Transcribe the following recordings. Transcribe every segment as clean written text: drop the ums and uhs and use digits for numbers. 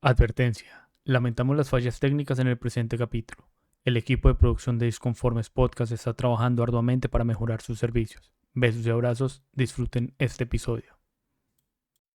Advertencia. Lamentamos las fallas técnicas en el presente capítulo. El equipo de producción de Disconformes Podcast está trabajando arduamente para mejorar sus servicios. Besos y abrazos. Disfruten este episodio.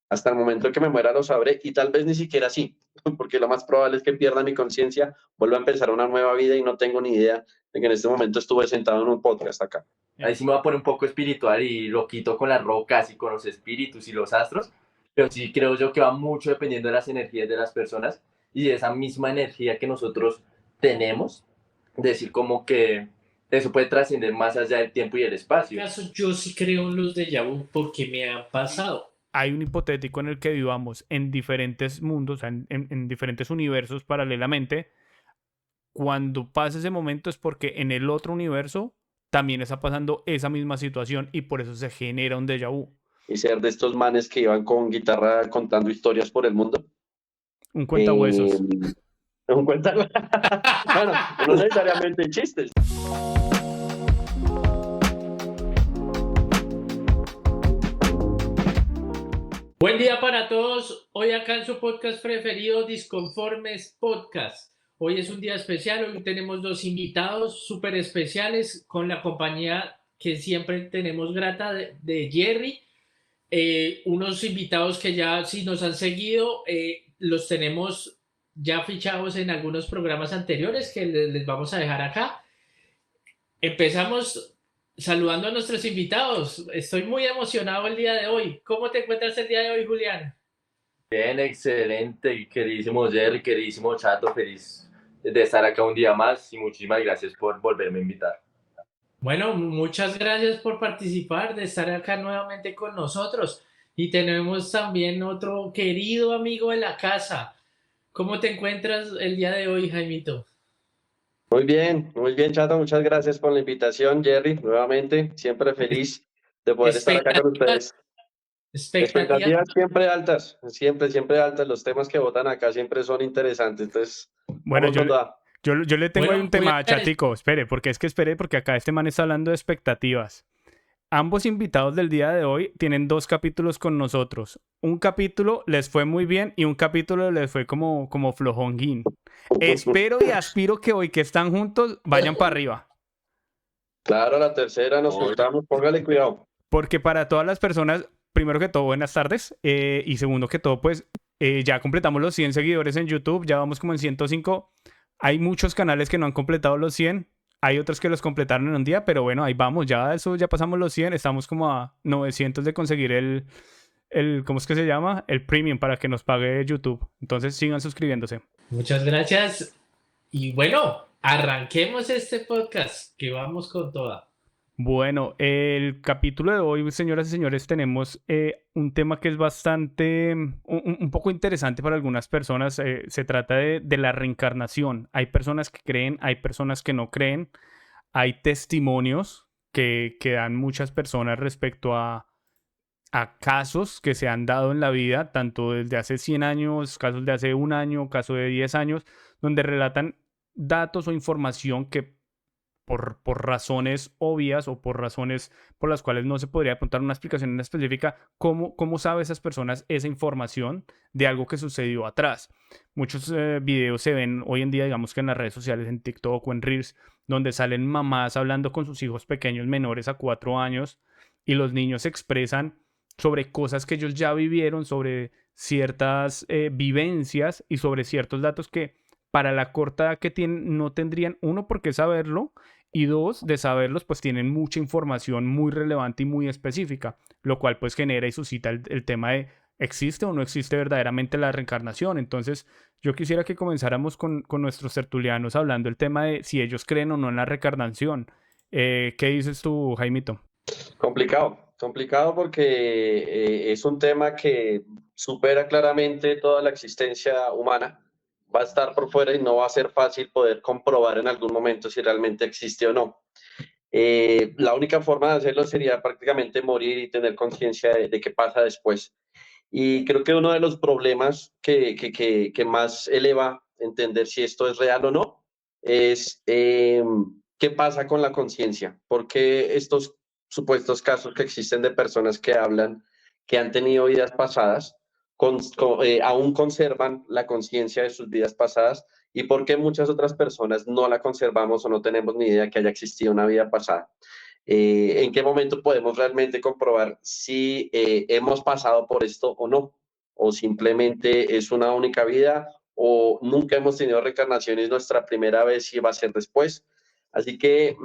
Hasta el momento en que me muera lo sabré y tal vez ni siquiera así, porque lo más probable es que pierda mi conciencia, vuelva a empezar una nueva vida y no tengo ni idea de que en este momento estuve sentado en un podcast acá. Ahí sí me voy a poner un poco espiritual y lo quito con las rocas y con los espíritus y los astros, pero sí creo yo que va mucho dependiendo de las energías de las personas y de esa misma energía que nosotros tenemos, decir como que eso puede trascender más allá del tiempo y el espacio. En este caso, yo sí creo en los déjà vu porque me han pasado. Hay un hipotético en el que vivamos en diferentes mundos, o sea, en diferentes universos paralelamente. Cuando pasa ese momento es porque en el otro universo también está pasando esa misma situación y por eso se genera un déjà vu. Y ser de estos manes que iban con guitarra contando historias por el mundo. Un cuentahuesos. Un cuenta. Bueno, no necesariamente chistes. Buen día para todos. Hoy acá en su podcast preferido, Disconformes Podcast. Hoy es un día especial. Hoy tenemos dos invitados súper especiales con la compañía que siempre tenemos grata de Jerry. Unos invitados que ya si nos han seguido, los tenemos ya fichados en algunos programas anteriores que les vamos a dejar acá. Empezamos saludando a nuestros invitados. Estoy muy emocionado el día de hoy. ¿Cómo te encuentras el día de hoy, Julián? Bien, excelente, queridísimo Jerry, queridísimo Chato, feliz de estar acá un día más y muchísimas gracias por volverme a invitar. Bueno, muchas gracias por participar, de estar acá nuevamente con nosotros. Y tenemos también otro querido amigo de la casa. ¿Cómo te encuentras el día de hoy, Jaimito? Muy bien, Chato. Muchas gracias por la invitación, Jerry. Nuevamente, siempre feliz de poder estar acá con ustedes. Expectativas siempre altas, siempre altas. Los temas que votan acá siempre son interesantes. Entonces, bueno, yo le tengo Bueno, ahí un tema, Chatico. Espere, porque acá este man está hablando de expectativas. Ambos invitados del día de hoy tienen 2 capítulos con nosotros. Un capítulo les fue muy bien y un capítulo les fue como flojonguín. Espero y aspiro que hoy que están juntos vayan para arriba. Claro, la tercera nos juntamos, póngale cuidado. Porque para todas las personas, primero que todo, buenas tardes. Y segundo que todo, pues ya completamos los 100 seguidores en YouTube. Ya vamos como en 105. Hay muchos canales que no han completado los 100. Hay otros que los completaron en un día, pero bueno, ahí vamos, ya pasamos los 100, estamos como a 900 de conseguir el ¿cómo es que se llama? El premium para que nos pague YouTube. Entonces sigan suscribiéndose. Muchas gracias. Y bueno, arranquemos este podcast, que vamos con toda. Bueno, el capítulo de hoy, señoras y señores, tenemos un tema que es bastante, un poco interesante para algunas personas. Se trata de la reencarnación. Hay personas que creen, hay personas que no creen. Hay testimonios que dan muchas personas respecto a casos que se han dado en la vida, tanto desde hace 100 años, casos de hace 1 año, casos de 10 años, donde relatan datos o información que por razones obvias o por razones por las cuales no se podría apuntar una explicación en específica, ¿cómo sabe esas personas esa información de algo que sucedió atrás? Muchos videos se ven hoy en día, digamos que en las redes sociales, en TikTok o en Reels, donde salen mamás hablando con sus hijos pequeños menores a 4 años y los niños expresan sobre cosas que ellos ya vivieron, sobre ciertas vivencias y sobre ciertos datos que para la corta edad que tienen no tendrían, uno, por qué saberlo, y dos, de saberlos, pues tienen mucha información muy relevante y muy específica, lo cual pues genera y suscita el tema de ¿existe o no existe verdaderamente la reencarnación? Entonces yo quisiera que comenzáramos con nuestros tertulianos hablando el tema de si ellos creen o no en la reencarnación. ¿Qué dices tú, Jaimito? Complicado porque es un tema que supera claramente toda la existencia humana. Va a estar por fuera y no va a ser fácil poder comprobar en algún momento si realmente existe o no. La única forma de hacerlo sería prácticamente morir y tener conciencia de qué pasa después. Y creo que uno de los problemas que más eleva entender si esto es real o no es qué pasa con la conciencia. Porque estos supuestos casos que existen de personas que hablan que han tenido vidas pasadas, aún conservan la conciencia de sus vidas pasadas y por qué muchas otras personas no la conservamos o no tenemos ni idea que haya existido una vida pasada. ¿En qué momento podemos realmente comprobar si hemos pasado por esto o no? O simplemente es una única vida o nunca hemos tenido reencarnación y es nuestra primera vez y va a ser después. Así que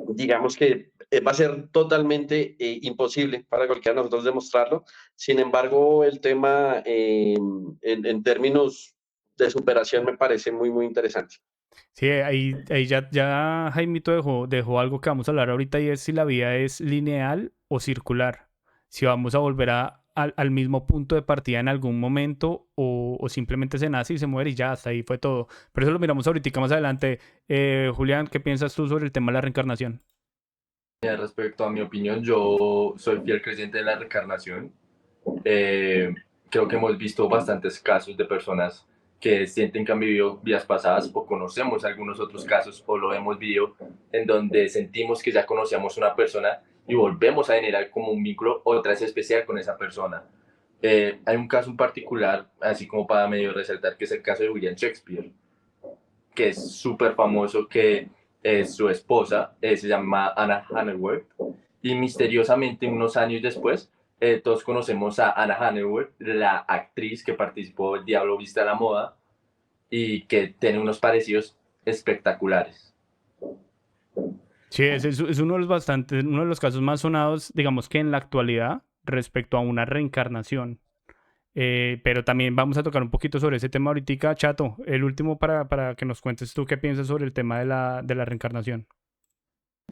digamos que va a ser totalmente imposible para cualquiera de nosotros demostrarlo. Sin embargo, el tema en términos de superación me parece muy, muy interesante. Sí, ahí ya Jaimito dejó algo que vamos a hablar ahorita y es si la vida es lineal o circular. Si vamos a volver al mismo punto de partida en algún momento o simplemente se nace y se muere y ya, hasta ahí fue todo. Pero eso lo miramos ahorita más adelante. Julián, ¿qué piensas tú sobre el tema de la reencarnación? Respecto a mi opinión, yo soy fiel creyente de la reencarnación. Creo que hemos visto bastantes casos de personas que sienten que han vivido vidas pasadas o conocemos algunos otros casos o lo hemos vivido en donde sentimos que ya conocíamos una persona y volvemos a generar como un vínculo otra vez especial con esa persona. Hay un caso en particular, así como para medio resaltar, que es el caso de William Shakespeare, que es súper famoso, que su esposa se llama Anna Hanningworth y misteriosamente unos años después todos conocemos a Anna Hanningworth, la actriz que participó en Diablo Viste a la Moda y que tiene unos parecidos espectaculares. Sí, es uno de uno de los casos más sonados, digamos que en la actualidad, respecto a una reencarnación. Pero también vamos a tocar un poquito sobre ese tema ahorita. Chato, el último para que nos cuentes tú qué piensas sobre el tema de la reencarnación.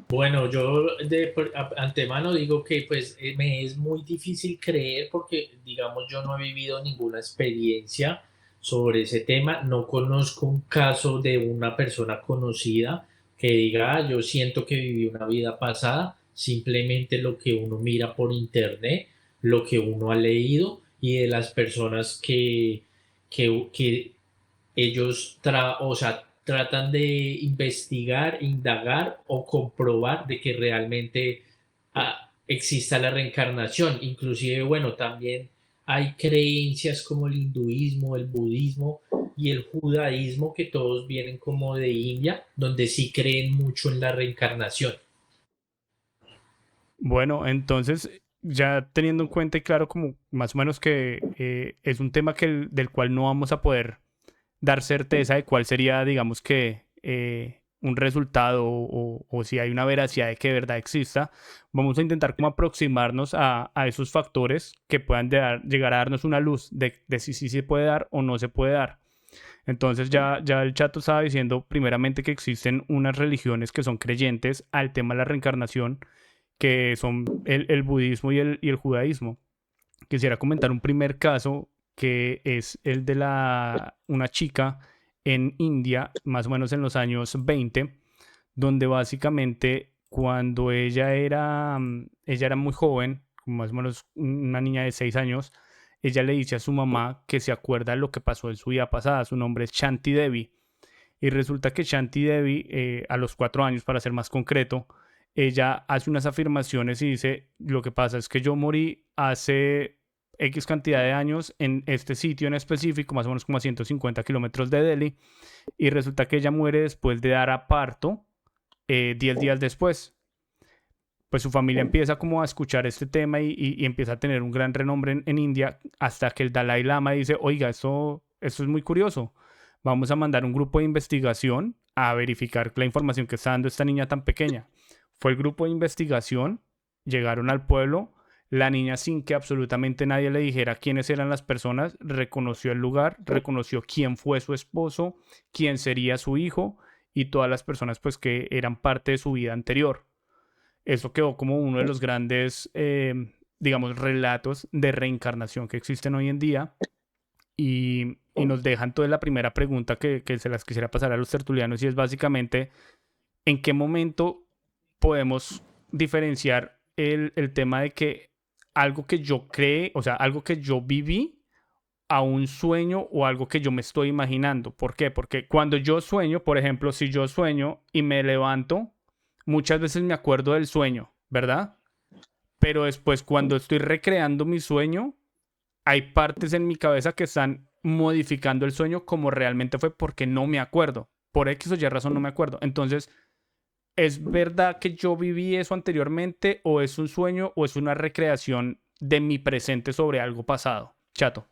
Bueno, yo de antemano digo que pues me es muy difícil creer porque digamos yo no he vivido ninguna experiencia sobre ese tema, no conozco un caso de una persona conocida que diga, "Ah, yo siento que viví una vida pasada", simplemente lo que uno mira por internet, lo que uno ha leído y de las personas que ellos o sea, tratan de investigar, indagar o comprobar de que realmente exista la reencarnación. Inclusive, bueno, también hay creencias como el hinduismo, el budismo y el judaísmo que todos vienen como de India, donde sí creen mucho en la reencarnación. Bueno, entonces, ya teniendo en cuenta y claro como más o menos que es un tema del cual no vamos a poder dar certeza de cuál sería, digamos que, un resultado o si hay una veracidad de que de verdad exista, vamos a intentar como aproximarnos a esos factores que puedan llegar a darnos una luz de si sí se puede dar o no se puede dar. Entonces ya el chato estaba diciendo primeramente que existen unas religiones que son creyentes al tema de la reencarnación, que son el budismo y el judaísmo. Quisiera comentar un primer caso que es el de una chica en India, más o menos en los años 20, donde básicamente cuando ella era muy joven, más o menos una niña de 6 años, ella le dice a su mamá que se acuerda de lo que pasó en su vida pasada. Su nombre es Shanti Devi. Y resulta que Shanti Devi, a los 4 años, para ser más concreto, ella hace unas afirmaciones y dice, lo que pasa es que yo morí hace X cantidad de años en este sitio en específico, más o menos como a 150 kilómetros de Delhi, y resulta que ella muere después de dar a parto 10 días después. Pues su familia empieza como a escuchar este tema y empieza a tener un gran renombre en India, hasta que el Dalai Lama dice, oiga, esto es muy curioso, vamos a mandar un grupo de investigación a verificar la información que está dando esta niña tan pequeña. Fue el grupo de investigación, llegaron al pueblo, la niña sin que absolutamente nadie le dijera quiénes eran las personas, reconoció el lugar, reconoció quién fue su esposo, quién sería su hijo y todas las personas pues que eran parte de su vida anterior. Eso quedó como uno de los grandes, digamos, relatos de reencarnación que existen hoy en día y nos dejan toda la primera pregunta que se las quisiera pasar a los tertulianos y es básicamente, ¿en qué momento podemos diferenciar el tema de que algo que yo cree, o sea, algo que yo viví a un sueño o algo que yo me estoy imaginando? ¿Por qué? Porque cuando yo sueño, por ejemplo, si yo sueño y me levanto, muchas veces me acuerdo del sueño, ¿verdad? Pero después cuando estoy recreando mi sueño, hay partes en mi cabeza que están modificando el sueño como realmente fue porque no me acuerdo. Por X o Y razón no me acuerdo. Entonces, ¿es verdad que yo viví eso anteriormente o es un sueño o es una recreación de mi presente sobre algo pasado? Chato.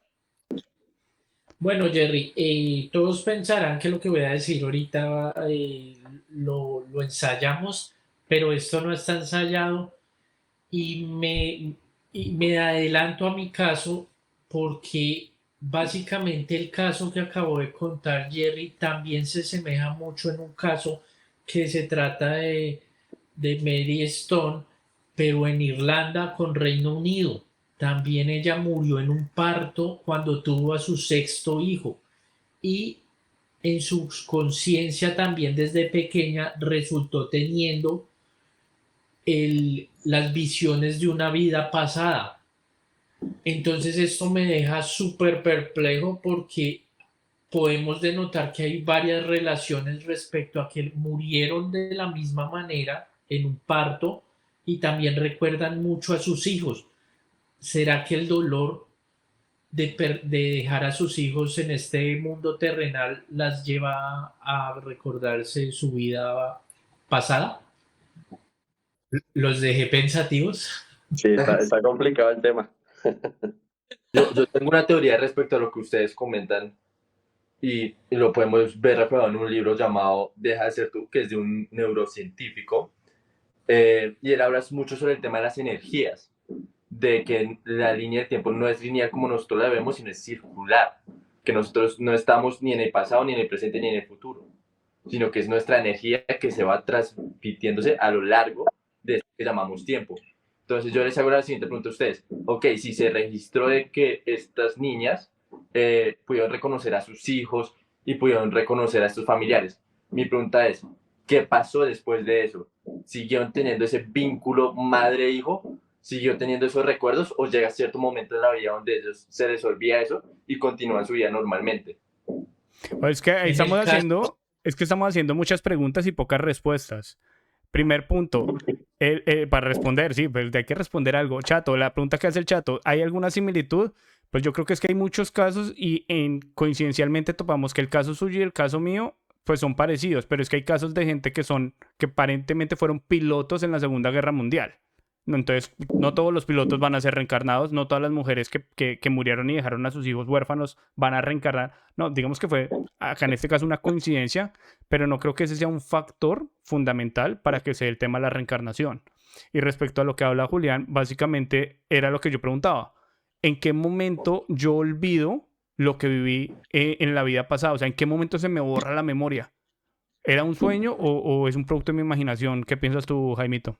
Bueno, Jerry, todos pensarán que lo que voy a decir ahorita lo ensayamos, pero esto no está ensayado y me adelanto a mi caso porque básicamente el caso que acabo de contar Jerry también se asemeja mucho en un caso que se trata de Mary Stone, pero en Irlanda con Reino Unido. También ella murió en un parto cuando tuvo a su sexto hijo y en su conciencia también desde pequeña resultó teniendo las visiones de una vida pasada. Entonces esto me deja súper perplejo porque podemos denotar que hay varias relaciones respecto a que murieron de la misma manera en un parto y también recuerdan mucho a sus hijos. ¿Será que el dolor de dejar a sus hijos en este mundo terrenal las lleva a recordarse su vida pasada? ¿Los dejé pensativos? Sí, está complicado el tema. Yo tengo una teoría respecto a lo que ustedes comentan y lo podemos ver reflejado en un libro llamado Deja de ser tú, que es de un neurocientífico. Y él habla mucho sobre el tema de las energías, de que la línea del tiempo no es lineal como nosotros la vemos, sino es circular, que nosotros no estamos ni en el pasado, ni en el presente, ni en el futuro, sino que es nuestra energía que se va transmitiéndose a lo largo de esto que llamamos tiempo. Entonces yo les hago la siguiente pregunta a ustedes. Ok, si se registró de que estas niñas pudieron reconocer a sus hijos y pudieron reconocer a sus familiares, mi pregunta es, ¿qué pasó después de eso? ¿Siguieron teniendo ese vínculo madre-hijo? ¿Siguió teniendo esos recuerdos o llega cierto momento en la vida donde ellos se les olvida eso y continúan su vida normalmente? Es que ahí estamos haciendo, es que estamos haciendo muchas preguntas y pocas respuestas. Primer punto, para responder, sí, pues hay que responder algo. Chato, la pregunta que hace el Chato, ¿hay alguna similitud? Pues yo creo que es que hay muchos casos y coincidencialmente topamos que el caso suyo y el caso mío pues son parecidos, pero es que hay casos de gente que aparentemente fueron pilotos en la Segunda Guerra Mundial. No, entonces, no todos los pilotos van a ser reencarnados, no todas las mujeres que murieron y dejaron a sus hijos huérfanos van a reencarnar. No, digamos que fue acá en este caso una coincidencia, pero no creo que ese sea un factor fundamental para que sea el tema de la reencarnación. Y respecto a lo que habla Julián, básicamente era lo que yo preguntaba. ¿En qué momento yo olvido lo que viví en la vida pasada? O sea, ¿en qué momento se me borra la memoria? ¿Era un sueño o es un producto de mi imaginación? ¿Qué piensas tú, Jaimito?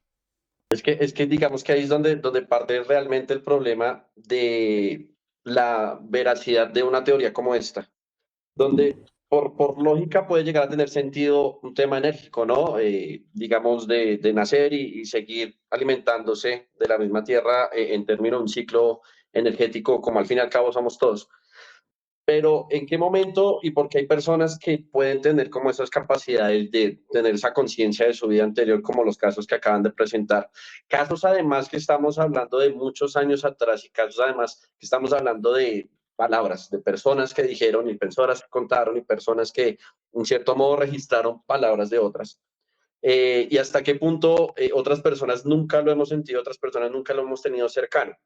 Es que digamos que ahí es donde parte realmente el problema de la veracidad de una teoría como esta, donde por lógica puede llegar a tener sentido un tema enérgico, ¿no? Digamos, de nacer y seguir alimentándose de la misma tierra en términos de un ciclo energético, como al fin y al cabo somos todos. Pero ¿en qué momento y por qué hay personas que pueden tener como esas capacidades de tener esa conciencia de su vida anterior, como los casos que acaban de presentar? Casos además que estamos hablando de muchos años atrás y casos además que estamos hablando de palabras, de personas que dijeron y personas que contaron y personas que en cierto modo registraron palabras de otras. Y hasta qué punto otras personas nunca lo hemos sentido, otras personas nunca lo hemos tenido cercano.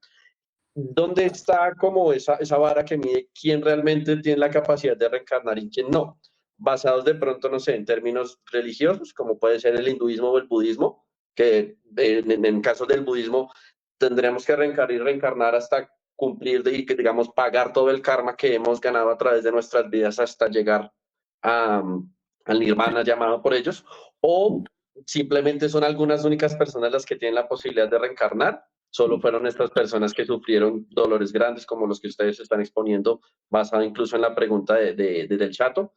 ¿Dónde está como esa vara que mide quién realmente tiene la capacidad de reencarnar y quién no? Basados de pronto, no sé, en términos religiosos, como puede ser el hinduismo o el budismo, que en caso del budismo tendríamos que reencarnar hasta cumplir y que, digamos, pagar todo el karma que hemos ganado a través de nuestras vidas hasta llegar a, al nirvana llamado por ellos, o simplemente son algunas únicas personas las que tienen la posibilidad de reencarnar. Solo fueron estas personas que sufrieron dolores grandes como los que ustedes están exponiendo, basado incluso en la pregunta del chato.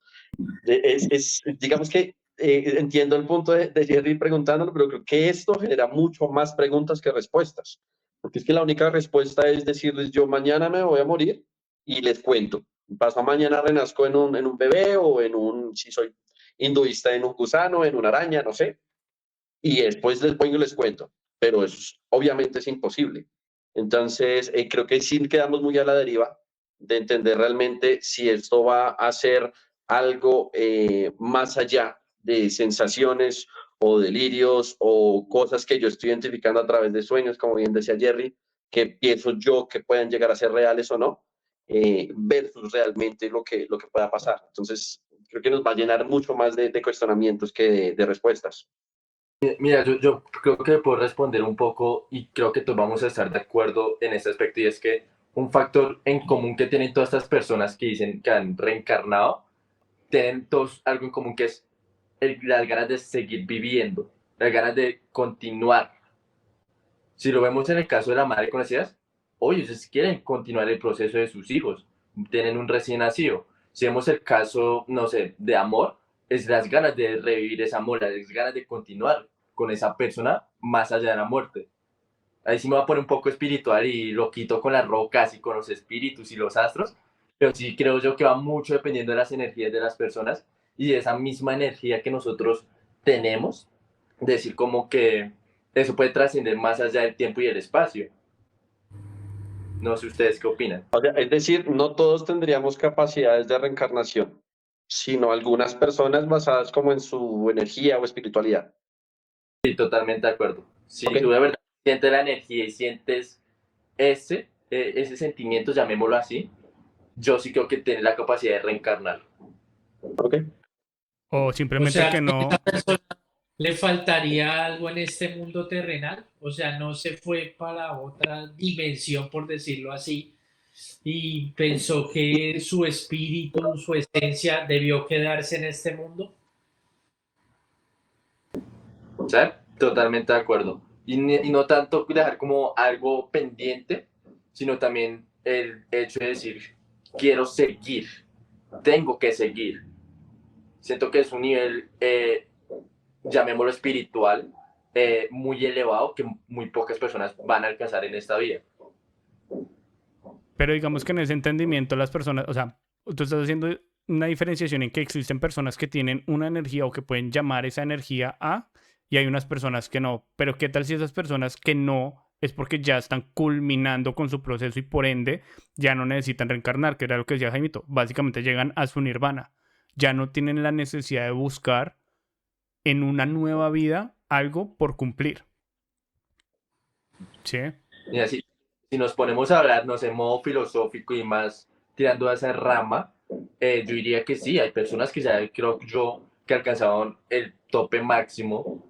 Digamos que entiendo el punto de Jerry preguntándolo, pero creo que esto genera mucho más preguntas que respuestas. Porque es que la única respuesta es decirles yo mañana me voy a morir y les cuento. Paso mañana renazco en un bebé o si soy hinduista, en un gusano, en una araña, no sé. Y después les cuento. Pero eso obviamente es imposible. Entonces, creo que sí quedamos muy a la deriva de entender realmente si esto va a ser algo más allá de sensaciones o delirios o cosas que yo estoy identificando a través de sueños, como bien decía Jerry, que pienso yo que puedan llegar a ser reales o no, versus realmente lo que pueda pasar. Entonces, creo que nos va a llenar mucho más de cuestionamientos que de respuestas. Mira, yo creo que puedo responder un poco y creo que todos vamos a estar de acuerdo en este aspecto y es que un factor en común que tienen todas estas personas que dicen que han reencarnado, tienen todos algo en común que es las ganas de seguir viviendo, las ganas de continuar. Si lo vemos en el caso de la madre con conocidas, hoy ellos quieren continuar el proceso de sus hijos, tienen un recién nacido. Si vemos el caso, no sé, de amor, es las ganas de revivir ese amor, las ganas de continuar con esa persona más allá de la muerte. Ahí sí me va a poner un poco espiritual y lo quito con las rocas y con los espíritus y los astros, pero sí creo yo que va mucho dependiendo de las energías de las personas y de esa misma energía que nosotros tenemos, decir como que eso puede trascender más allá del tiempo y el espacio. No sé ustedes qué opinan. O sea, es decir, no todos tendríamos capacidades de reencarnación, sino algunas personas basadas como en su energía o espiritualidad. Sí, totalmente de acuerdo. Si Ok. tú de verdad sientes la energía y sientes ese sentimiento, llamémoslo así, yo sí creo que tienes la capacidad de reencarnar. Ok. O O simplemente sea, que ¿a no. esa persona le faltaría algo en este mundo terrenal? O sea, no se fue para otra dimensión, por decirlo así, y pensó que su espíritu, su esencia debió quedarse en este mundo. ¿Sabes? Totalmente de acuerdo. Y no tanto dejar como algo pendiente, sino también el hecho de decir, quiero seguir, tengo que seguir. Siento que es un nivel, llamémoslo espiritual, muy elevado que muy pocas personas van a alcanzar en esta vida. Pero digamos que en ese entendimiento las personas, o sea, tú estás haciendo una diferenciación en que existen personas que tienen una energía o que pueden llamar esa energía a, y hay unas personas que no. Pero ¿qué tal si esas personas que no es porque ya están culminando con su proceso y por ende ya no necesitan reencarnar, que era lo que decía Jaimito? Básicamente llegan a su nirvana. Ya no tienen la necesidad de buscar en una nueva vida algo por cumplir. ¿Sí? Y así, si nos ponemos a hablar, no sé, en modo filosófico y más tirando a esa rama, yo diría que sí, hay personas que ya creo yo que alcanzaron el tope máximo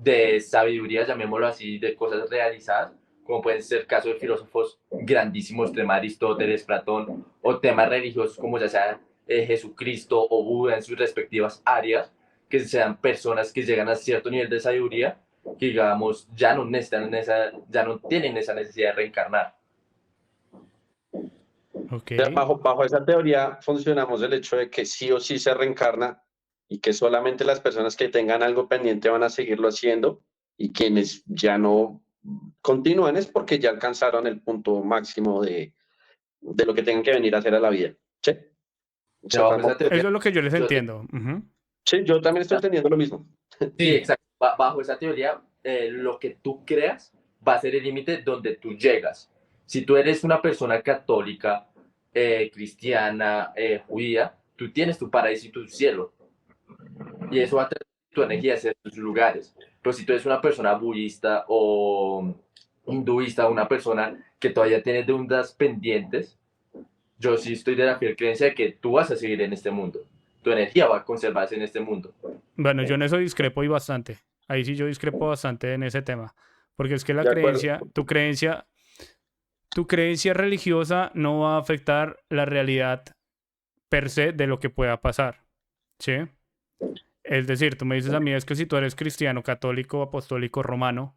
de sabiduría, llamémoslo así, de cosas realizadas, como pueden ser casos de filósofos grandísimos, tema Aristóteles, Platón, o temas religiosos como ya sea Jesucristo o Buda en sus respectivas áreas, que sean personas que llegan a cierto nivel de sabiduría que digamos ya no necesitan ya no tienen esa necesidad de reencarnar. Ok. Bajo esa teoría funcionamos el hecho de que sí o sí se reencarna y que solamente las personas que tengan algo pendiente van a seguirlo haciendo y quienes ya no continúan es porque ya alcanzaron el punto máximo de lo que tengan que venir a hacer a la vida. ¿Sí? Bajo esa teoría, Eso es lo que yo les yo entiendo. Ujú. Sí, yo también estoy entendiendo lo mismo. sí, Sí, exacto. Bajo esa teoría, lo que tú creas va a ser el límite donde tú llegas. Si tú eres una persona católica, cristiana, judía, tú tienes tu paraíso y tu cielo. Y eso va a traer tu energía hacia tus lugares. Pero si tú eres una persona budista o hinduista, una persona que todavía tiene deudas pendientes, yo sí estoy de la fiel creencia de que tú vas a seguir en este mundo. Tu energía va a conservarse en este mundo. Bueno, yo en eso discrepo y bastante. Ahí sí yo discrepo bastante en ese tema. Porque es que la De acuerdo. creencia, tu creencia religiosa no va a afectar la realidad per se de lo que pueda pasar. ¿Sí? Es decir, tú me dices a mí es que si tú eres cristiano, católico, apostólico, romano,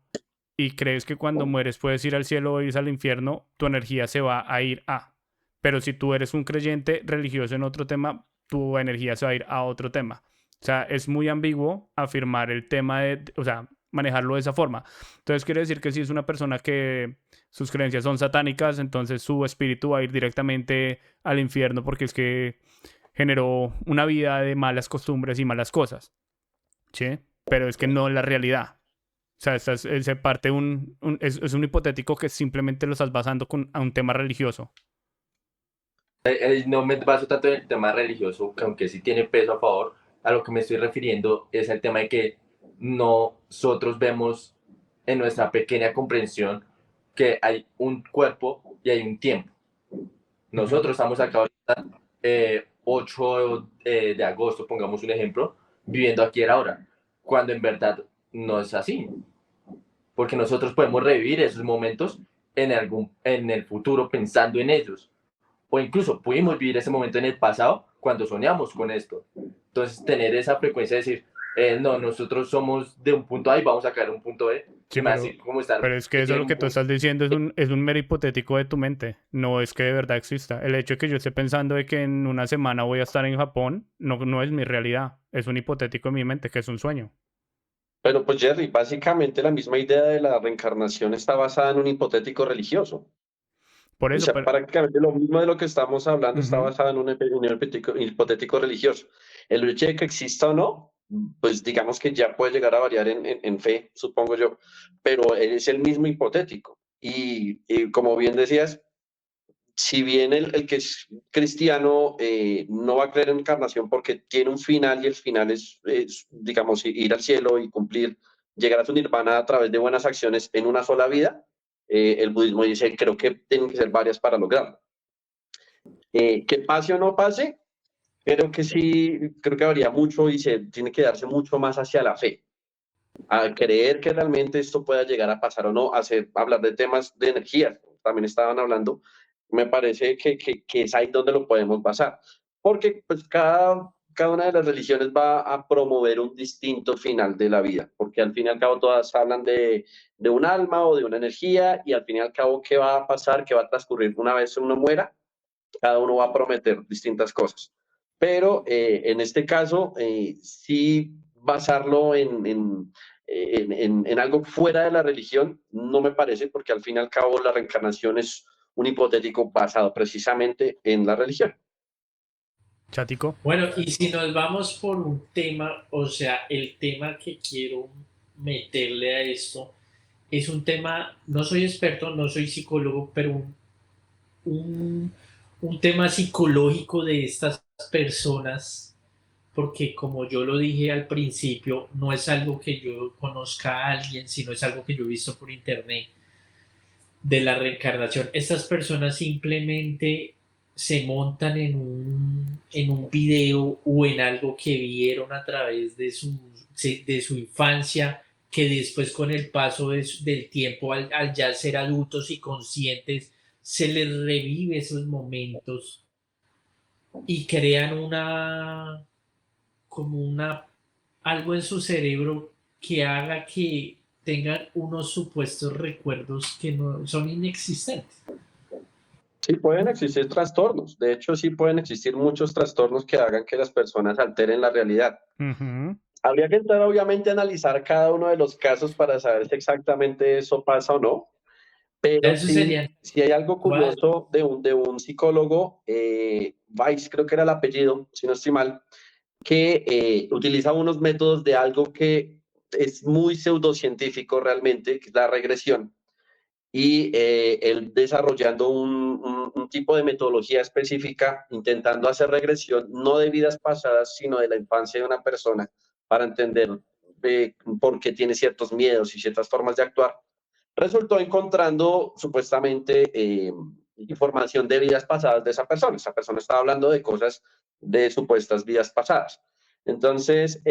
y crees que cuando mueres puedes ir al cielo o ir al infierno, tu energía se va a ir a. Pero si tú eres un creyente religioso en otro tema, tu energía se va a ir a otro tema. O sea, es muy ambiguo afirmar el tema o sea, manejarlo de esa forma. Entonces quiere decir que si es una persona que sus creencias son satánicas, entonces su espíritu va a ir directamente al infierno porque es que generó una vida de malas costumbres y malas cosas. ¿Sí? Pero es que no es la realidad. sea, se parte es un hipotético que simplemente lo estás basando a un tema religioso. No me baso tanto en el tema religioso, que aunque sí tiene peso a favor, a lo que me estoy refiriendo es el tema de que nosotros vemos en nuestra pequeña comprensión que hay un cuerpo y hay un tiempo. Nosotros estamos acá ahorita, 8 de agosto, pongamos un ejemplo, viviendo aquí ahora, cuando en verdad no es así. Porque nosotros podemos revivir esos momentos en el futuro pensando en ellos. O incluso pudimos vivir ese momento en el pasado cuando soñamos con esto. Entonces, tener esa frecuencia de decir, no, nosotros somos de un punto A y vamos a caer a un punto B, Sí, se me hace como estar pero es que eso lo que tú estás diciendo es un mero hipotético de tu mente. No es que de verdad exista. El hecho de que yo esté pensando de que en una semana voy a estar en Japón no es mi realidad. Es un hipotético en mi mente, que es un sueño. Pero pues Jerry, básicamente la misma idea de la reencarnación está basada en un hipotético religioso. Por O eso, sea, pero... prácticamente lo mismo de lo que estamos hablando está Ujú. basado en un hipotético religioso. El hecho de que exista o no, pues digamos que ya puede llegar a variar en fe, supongo yo, pero es el mismo hipotético. Y como bien decías, si bien el que es cristiano no va a creer en encarnación porque tiene un final y el final es, digamos, ir al cielo y cumplir, llegar a su nirvana a través de buenas acciones en una sola vida, el budismo dice, creo que tienen que ser varias para lograrlo. Que pase o no pase, creo que sí, creo que varía mucho y se tiene que darse mucho más hacia la fe, a creer que realmente esto pueda llegar a pasar o no, hablar de temas de energía, también estaban hablando, me parece que es ahí donde lo podemos basar, porque pues cada una de las religiones va a promover un distinto final de la vida, porque al fin y al cabo todas hablan de un alma o de una energía y al fin y al cabo qué va a pasar, qué va a transcurrir una vez uno muera, cada uno va a prometer distintas cosas. Pero en este caso, sí basarlo en algo fuera de la religión no me parece, porque al fin y al cabo la reencarnación es un hipotético basado precisamente en la religión. Chático. Bueno, y si nos vamos por un tema, o sea, el tema que quiero meterle a esto es un tema, no soy experto, no soy psicólogo, pero un, un tema psicológico de estas personas, porque como yo lo dije al principio, no es algo que yo conozca a alguien, sino es algo que yo he visto por internet de la reencarnación. Estas personas simplemente se montan en un video o en algo que vieron a través de su infancia, que después con el paso del tiempo, al ya ser adultos y conscientes, se les revive esos momentos y crean como algo en su cerebro que haga que tengan unos supuestos recuerdos que no son inexistentes. Sí pueden existir trastornos, de hecho sí pueden existir muchos trastornos que hagan que las personas alteren la realidad. Ujú. Habría que entrar obviamente a analizar cada uno de los casos para saber si exactamente eso pasa o no. Pero Eso sí, sería, sí hay algo curioso de un psicólogo, Weiss creo que era el apellido, si no estoy mal, que utiliza unos métodos de algo que es muy pseudocientífico realmente, que es la regresión, y él desarrollando un tipo de metodología específica, intentando hacer regresión, no de vidas pasadas, sino de la infancia de una persona, para entender por qué tiene ciertos miedos y ciertas formas de actuar resultó encontrando supuestamente información de vidas pasadas de esa persona. Esa persona estaba hablando de cosas de supuestas vidas pasadas. Entonces,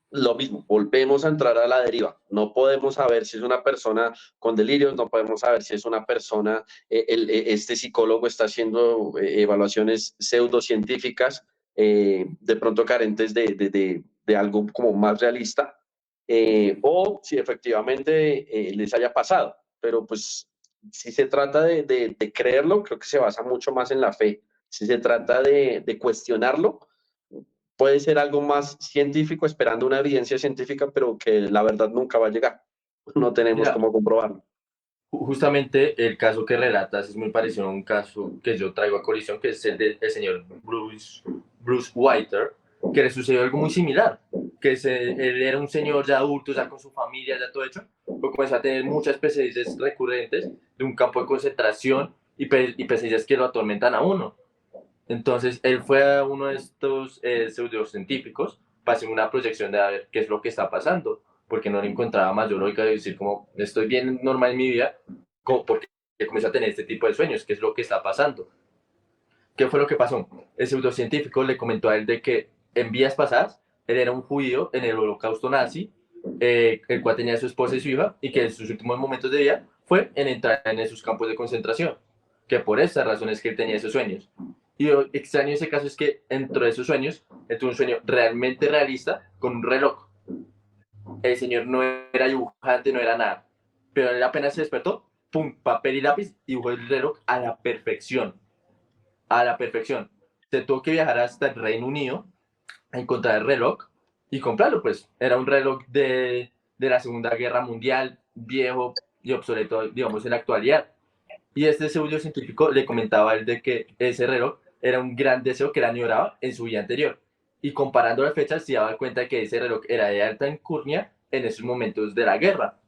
lo mismo, volvemos a entrar a la deriva. No podemos saber si es una persona con delirios, no podemos saber si es una persona, este psicólogo está haciendo evaluaciones pseudocientíficas, de pronto carentes de algo como más realista, o si efectivamente les haya pasado. Pero pues si se trata de creerlo, creo que se basa mucho más en la fe. Si se trata de cuestionarlo, puede ser algo más científico, esperando una evidencia científica, pero que la verdad nunca va a llegar. No tenemos Mira, cómo comprobarlo. justamente el caso que relatas es muy parecido a un caso que yo traigo a colisión, que es el del señor Bruce Whiter, que le sucedió algo muy similar. él era un señor ya adulto, ya con su familia, ya todo hecho, pues comenzó a tener muchas pesadillas recurrentes de un campo de concentración y pesadillas que lo atormentan a uno. Entonces, él fue a uno de estos pseudocientíficos para hacer una proyección de a ver qué es lo que está pasando, porque no le encontraba mayor lógica de decir como, estoy bien normal en mi vida, porque comenzó a tener este tipo de sueños, qué es lo que está pasando. ¿Qué fue lo que pasó? El pseudocientífico le comentó a él de que en vías pasadas, él era un judío en el holocausto nazi, el cual tenía a su esposa y su hija, y que en sus últimos momentos de vida fue en entrar en esos campos de concentración, que por esa razón es que él tenía esos sueños. Y lo extraño de ese caso es que dentro de esos sueños, él tuvo un sueño realmente realista con un reloj. El señor no era dibujante, no era nada, pero él apenas se despertó, pum, papel y lápiz, dibujó el reloj a la perfección. A la perfección. Se tuvo que viajar hasta el Reino Unido a encontrar el reloj y comprarlo, pues. Era un reloj de la Segunda Guerra Mundial, viejo y obsoleto, digamos, en la actualidad. Y este pseudo científico le comentaba a él de que ese reloj era un gran deseo que él añoraba en su vida anterior. Y comparando las fechas, se daba cuenta de que ese reloj era de alta encurnia en esos momentos de la guerra.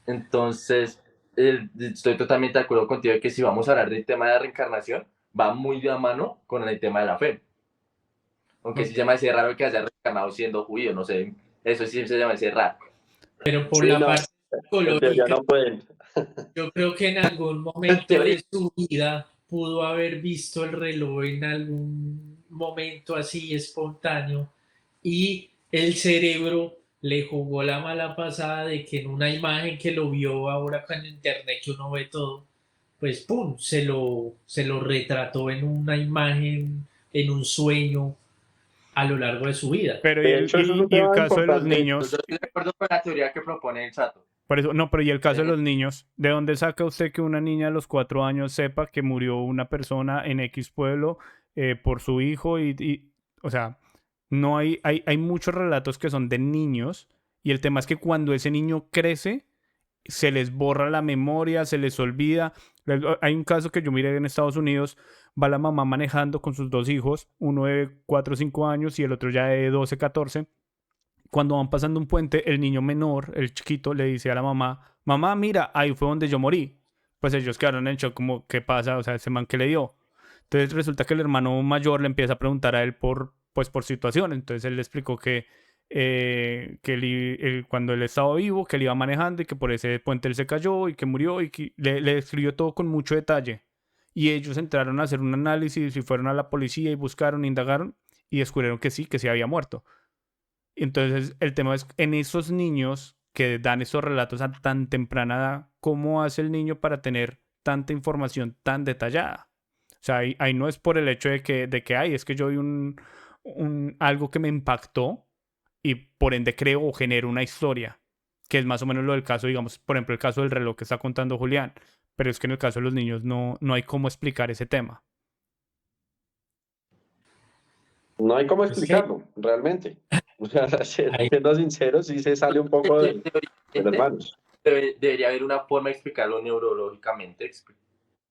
Entonces, estoy totalmente de acuerdo contigo de que si vamos a hablar del tema de la reencarnación, va muy de la mano con el tema de la fe. Aunque sí se me hace raro que haya reencarnado siendo judío, no sé, eso sí se me hace raro. Pero por Sí, la no, parte en teoría psicológica, no pueden. yo creo que en algún momento de su vida pudo haber visto el reloj en algún momento así espontáneo y el cerebro le jugó la mala pasada de que en una imagen que lo vio ahora con internet que uno ve todo, pues pum, se lo retrató en una imagen, en un sueño a lo largo de su vida. Pero De hecho, eso es un y el tema caso de los importante. Yo niños, estoy de acuerdo con la teoría que propone el Chato. por eso, no, pero y el caso de los niños, ¿de dónde saca usted que una niña a los 4 años sepa que murió una persona en X pueblo por su hijo? O sea, no hay muchos relatos que son de niños y el tema es que cuando ese niño crece, se les borra la memoria, se les olvida. Hay un caso que yo miré en Estados Unidos, va la mamá manejando con sus dos hijos, uno de 4 o 5 años y el otro ya de 12, 14. Cuando van pasando un puente, el niño menor, el chiquito, le dice a la mamá, mamá, mira, ahí fue donde yo morí. Pues ellos quedaron en shock como, ¿qué pasa? O sea, ese man que le dio. Entonces resulta que el hermano mayor le empieza a preguntar a él pues, por situaciones. Entonces él le explicó que cuando él estaba vivo, que él iba manejando y que por ese puente él se cayó y que murió y que le describió todo con mucho detalle. Y ellos entraron a hacer un análisis y fueron a la policía y buscaron, indagaron y descubrieron que sí había muerto. Entonces, el tema es en esos niños que dan esos relatos a tan temprana edad, ¿cómo hace el niño para tener tanta información tan detallada? O sea, ahí no es por el hecho de que ay, es que yo vi algo que me impactó y por ende creo o genero una historia, que es más o menos lo del caso, digamos, por ejemplo, el caso del reloj que está contando Julián, pero es que en el caso de los niños no hay cómo explicar ese tema. No hay cómo Es que explicarlo, realmente. O sea, hay, siendo sinceros, sí se sale un poco de las manos. Debería haber una forma de explicarlo neurológicamente.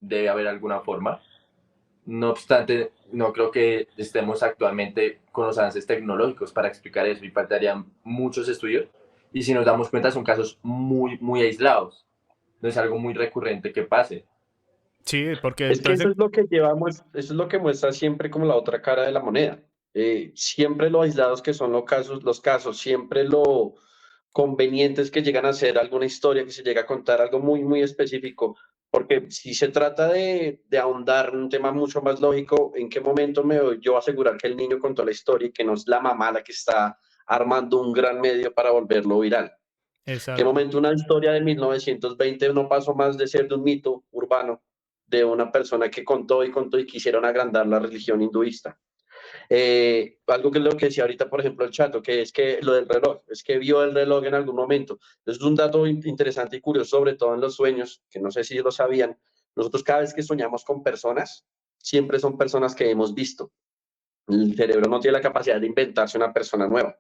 Debe haber alguna forma. No obstante, no creo que estemos actualmente con los avances tecnológicos para explicar eso y faltarían muchos estudios. Y si nos damos cuenta, son casos muy, muy aislados. No es algo muy recurrente que pase. Sí, porque Es que entonces, eso es lo que llevamos, eso es lo que muestra siempre como la otra cara de la moneda. Siempre lo aislados que son los casos, siempre lo convenientes que llegan a ser alguna historia que se llega a contar, algo muy, muy específico. Porque si se trata de ahondar en un tema mucho más lógico, ¿en qué momento me doy yo a asegurar que el niño contó la historia y que no es la mamá la que está armando un gran medio para volverlo viral? ¿Qué exacto. momento una historia de 1920 no pasó más de ser de un mito urbano de una persona que contó y contó y quisieron agrandar la religión hinduista? Algo que es lo que decía ahorita, por ejemplo, el Chato, que es que lo del reloj, es que vio el reloj en algún momento. Es un dato interesante y curioso, sobre todo en los sueños, que no sé si lo sabían. Nosotros cada vez que soñamos con personas, siempre son personas que hemos visto. El cerebro no tiene la capacidad de inventarse una persona nueva.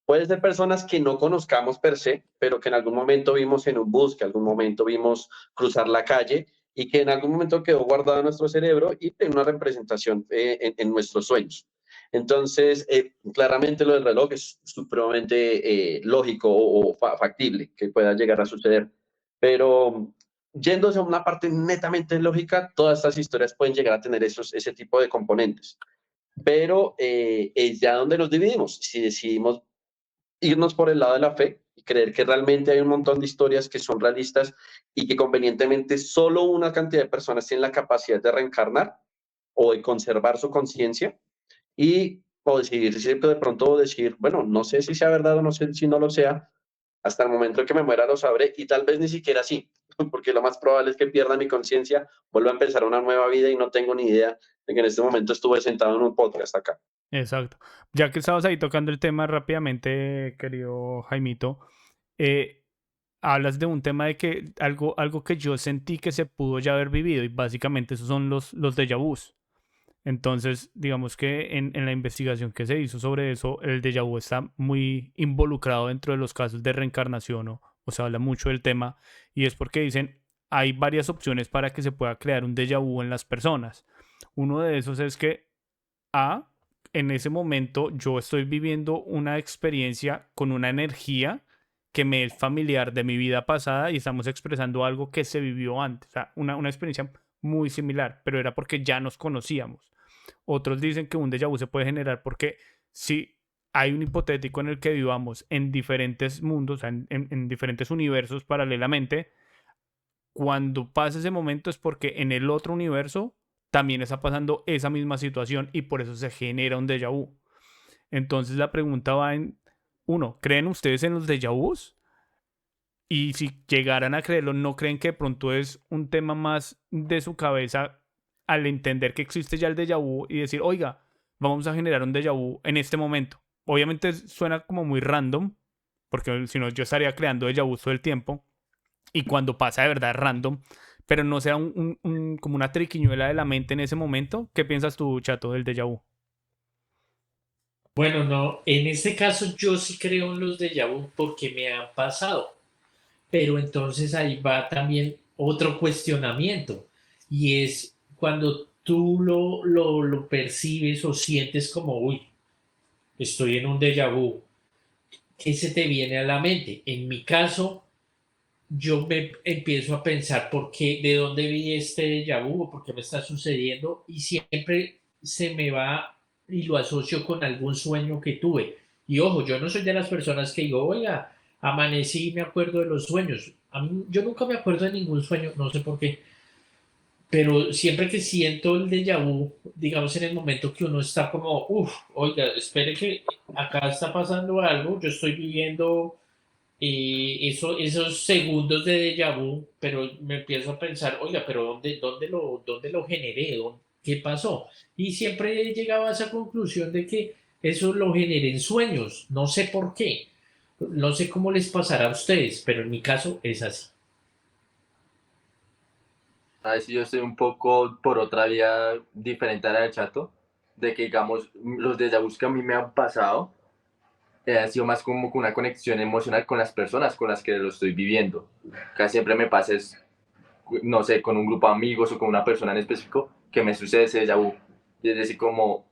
Puede ser personas que no conozcamos per se, pero que en algún momento vimos en un bus, que en algún momento vimos cruzar la calle y que en algún momento quedó guardado en nuestro cerebro y en una representación en nuestros sueños. Entonces, claramente lo del reloj es supremamente lógico o factible que pueda llegar a suceder, pero yéndose a una parte netamente lógica, todas estas historias pueden llegar a tener ese tipo de componentes, pero es ya donde nos dividimos. Si decidimos irnos por el lado de la fe y creer que realmente hay un montón de historias que son realistas y que convenientemente solo una cantidad de personas tienen la capacidad de reencarnar o de conservar su conciencia, y o decidir si de pronto decir, bueno, no sé si sea verdad o no sé si no lo sea, hasta el momento en que me muera lo sabré, y tal vez ni siquiera así, porque lo más probable es que pierda mi conciencia, vuelva a empezar una nueva vida y no tengo ni idea de que en este momento estuve sentado en un podcast acá. Exacto. Ya que estabas ahí tocando el tema rápidamente, querido Jaimito, eh, hablas de un tema de que algo que yo sentí que se pudo ya haber vivido y básicamente esos son los déjà vus. Entonces, digamos que en la investigación que se hizo sobre eso, el déjà vu está muy involucrado dentro de los casos de reencarnación o se habla mucho del tema y es porque dicen hay varias opciones para que se pueda crear un déjà vu en las personas. Uno de esos es que A, en ese momento yo estoy viviendo una experiencia con una energía que me es familiar de mi vida pasada y estamos expresando algo que se vivió antes, o sea, una experiencia muy similar, pero era porque ya nos conocíamos. Otros dicen que un déjà vu se puede generar porque si hay un hipotético en el que vivamos en diferentes mundos, en diferentes universos paralelamente, cuando pasa ese momento es porque en el otro universo también está pasando esa misma situación y por eso se genera un déjà vu. Entonces la pregunta va en, uno, ¿creen ustedes en los déjà vus? Y si llegaran a creerlo, ¿no creen que de pronto es un tema más de su cabeza al entender que existe ya el déjà vu y decir, oiga, vamos a generar un déjà vu en este momento? Obviamente suena como muy random, porque si no yo estaría creando déjà vu todo el tiempo, y cuando pasa de verdad es random, pero no sea como una triquiñuela de la mente en ese momento. ¿Qué piensas tú, Chato, del déjà vu? Bueno, no, en este caso yo sí creo en los déjà vu porque me han pasado, pero entonces ahí va también otro cuestionamiento y es cuando tú lo percibes o sientes como, uy, estoy en un déjà vu, ¿qué se te viene a la mente? En mi caso, yo me empiezo a pensar por qué, de dónde vi este déjà vu, por qué me está sucediendo y siempre se me va y lo asocio con algún sueño que tuve. Y ojo, yo no soy de las personas que digo, oiga, amanecí y me acuerdo de los sueños. A mí, yo nunca me acuerdo de ningún sueño, no sé por qué, pero siempre que siento el déjà vu, digamos en el momento que uno está como, uff, oiga, espere que acá está pasando algo, yo estoy viviendo esos segundos de déjà vu, pero me empiezo a pensar, oiga, pero ¿dónde lo generé? ¿Qué pasó? Y siempre he llegado a esa conclusión de que eso lo generé en sueños, no sé por qué, no sé cómo les pasará a ustedes, pero en mi caso es así. A ver si yo estoy un poco por otra vía diferente a la del Chato, de que digamos, los déjà vus que a mí me han pasado, ha sido más como con una conexión emocional con las personas con las que lo estoy viviendo. Casi siempre me pasa es, no sé, con un grupo de amigos o con una persona en específico que me sucede ese déjà vu. Y es decir, como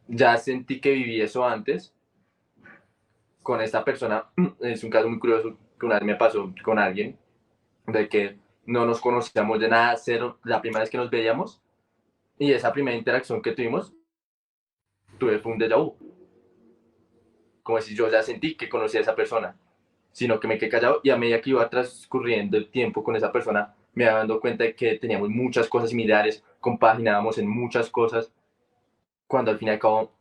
ya sentí que viví eso antes con esta persona. Es un caso muy curioso que una vez me pasó con alguien, de que no nos conocíamos de nada, cero, la primera vez que nos veíamos, y esa primera interacción que tuvimos, tuve fue un déjà vu. Como si yo ya sentí que conocía a esa persona, sino que me quedé callado y a medida que iba transcurriendo el tiempo con esa persona, me iba dando cuenta de que teníamos muchas cosas similares, compaginábamos en muchas cosas, cuando al fin y al cabo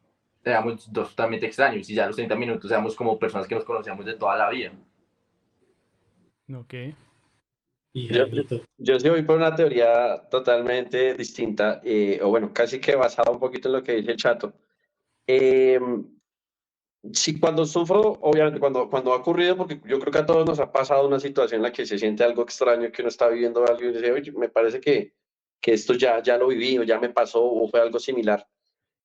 éramos dos totalmente extraños y ya a los 30 minutos éramos como personas que nos conocíamos de toda la vida. Ok. Y Yo, Jaimito. yo sí voy por una teoría totalmente distinta, o bueno, casi que basada un poquito en lo que dice el Chato. Eh, sí, cuando sufro, obviamente, cuando ha ocurrido, porque yo creo que a todos nos ha pasado una situación en la que se siente algo extraño, que uno está viviendo algo y dice, oye, me parece que esto ya lo viví o ya me pasó o fue algo similar.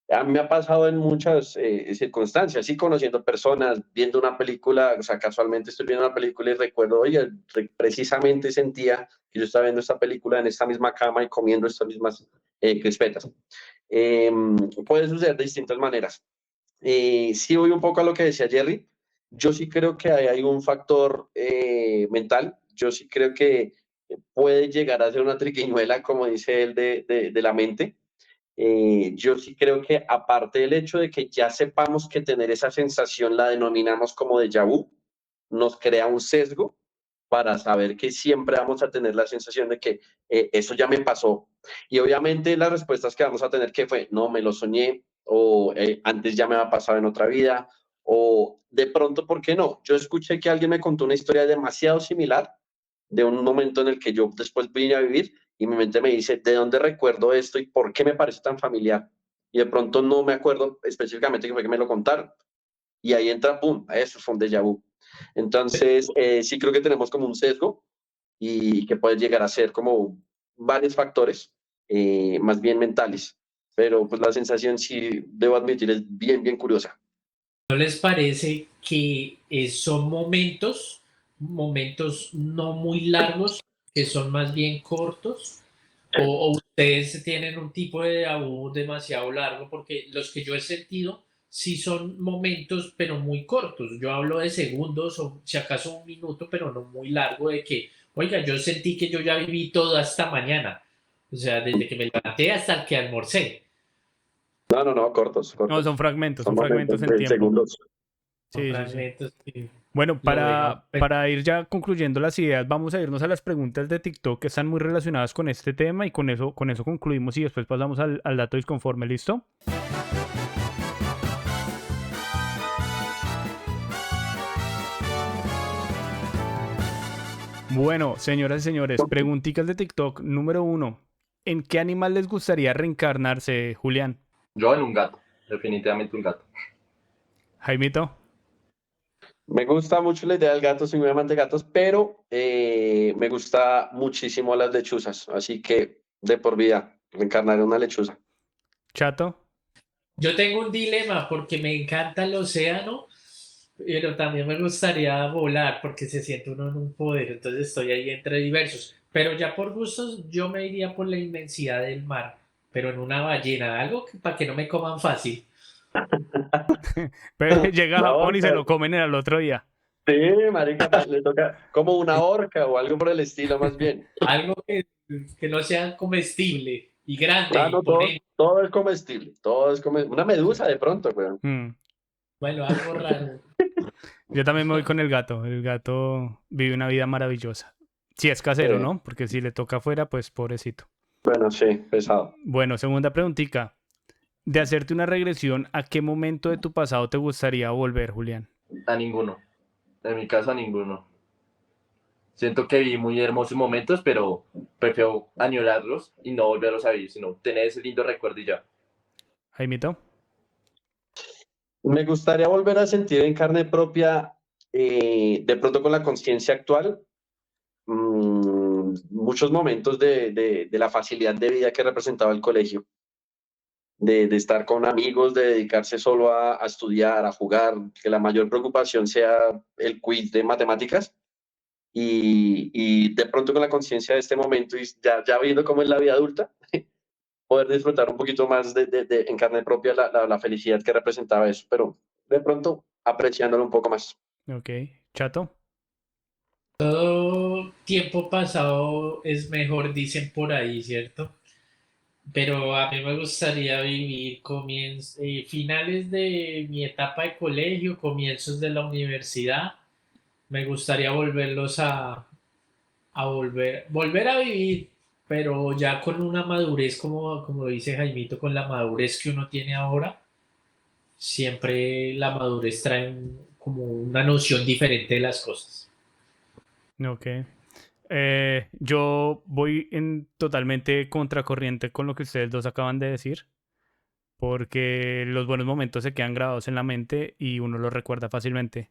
A mí me ha pasado en muchas circunstancias, sí, conociendo personas, viendo una película, o sea, casualmente estoy viendo una película y recuerdo, oye, precisamente sentía que yo estaba viendo esta película en esta misma cama y comiendo estas mismas crispetas. puede suceder de distintas maneras. Sí voy un poco a lo que decía Jerry. Yo sí creo que hay un factor mental. Yo sí creo que puede llegar a ser una triquiñuela, como dice él, de la mente. Yo sí creo que aparte del hecho de que ya sepamos que tener esa sensación la denominamos como déjà vu, nos crea un sesgo para saber que siempre vamos a tener la sensación de que eso ya me pasó. Y obviamente las respuestas que vamos a tener que fue, no, me lo soñé, o antes ya me ha pasado en otra vida, o de pronto, ¿por qué no? Yo escuché que alguien me contó una historia demasiado similar de un momento en el que yo después vine a vivir y mi mente me dice, ¿de dónde recuerdo esto y por qué me parece tan familiar? Y de pronto no me acuerdo específicamente que fue que me lo contaron. Y ahí entra, ¡pum!, eso fue un déjà vu. Entonces, sí creo que tenemos como un sesgo y que puede llegar a ser como varios factores, más bien mentales. Pero pues la sensación, sí, debo admitir, es bien, bien curiosa. ¿No les parece que son momentos no muy largos, que son más bien cortos? ¿O ustedes tienen un tipo de déjà vu demasiado largo? Porque los que yo he sentido sí son momentos, pero muy cortos. Yo hablo de segundos o si acaso un minuto, pero no muy largo de que, oiga, yo sentí que yo ya viví todo hasta mañana. O sea, desde que me levanté hasta que almorcé. No, no, no, cortos, No, cortos. son Son fragmentos momentos en de tiempo. segundos. Son Sí, sí, sí. fragmentos que Bueno, lo dejan. para ir ya concluyendo las ideas, vamos a irnos a las preguntas de TikTok que están muy relacionadas con este tema y con eso concluimos y después pasamos al dato disconforme, ¿listo? Bueno, señoras y señores, preguntitas de TikTok número 1. ¿En qué animal les gustaría reencarnarse, Julián? Yo en un gato, definitivamente un gato. Jaimito. Me gusta mucho la idea del gato, soy muy amante de gatos, pero me gusta muchísimo las lechuzas, así que de por vida reencarnaré una lechuza. Chato. Yo tengo un dilema porque me encanta el océano, pero también me gustaría volar porque se siente uno en un poder, entonces estoy ahí entre diversos. Pero ya por gustos yo me iría por la inmensidad del mar, pero en una ballena, algo para que no me coman fácil. Pero llega a La Japón y se orca, lo comen el otro día. sí, marica, le toca como una orca o algo por el estilo, más bien. Algo que no sea comestible y grande Ah, y no, ponente. todo es comestible, todo es comestible. Una medusa de pronto, weón. Mm. Bueno, algo raro. Yo también me voy con el gato. El gato vive una vida maravillosa. Si es casero, Sí, ¿no? Porque si le toca afuera, pues pobrecito. bueno, sí, pesado. Bueno, segunda preguntita. De hacerte una regresión, ¿a qué momento de tu pasado te gustaría volver, Julián? A ninguno. En mi caso, a ninguno. Siento que viví muy hermosos momentos, pero prefiero añorarlos y no volverlos a vivir, sino tener ese lindo recuerdo y ya. Jaimito. Me gustaría volver a sentir en carne propia, de pronto con la conciencia actual, muchos momentos de la facilidad de vida que representaba el colegio, de estar con amigos, de dedicarse solo a estudiar, a jugar, que la mayor preocupación sea el quiz de matemáticas y de pronto con la conciencia de este momento y ya viendo cómo es la vida adulta, poder disfrutar un poquito más en carne propia la felicidad que representaba eso, pero de pronto apreciándolo un poco más. Ok. Chato. Todo tiempo pasado es mejor, dicen por ahí, ¿cierto? Pero a mí me gustaría vivir finales de mi etapa de colegio, comienzos de la universidad. Me gustaría volverlos a volver a vivir, pero ya con una madurez, como dice Jaimito, con la madurez que uno tiene ahora. Siempre la madurez trae como una noción diferente de las cosas. Ok. Yo voy en totalmente contracorriente con lo que ustedes dos acaban de decir, porque los buenos momentos se quedan grabados en la mente y uno los recuerda fácilmente,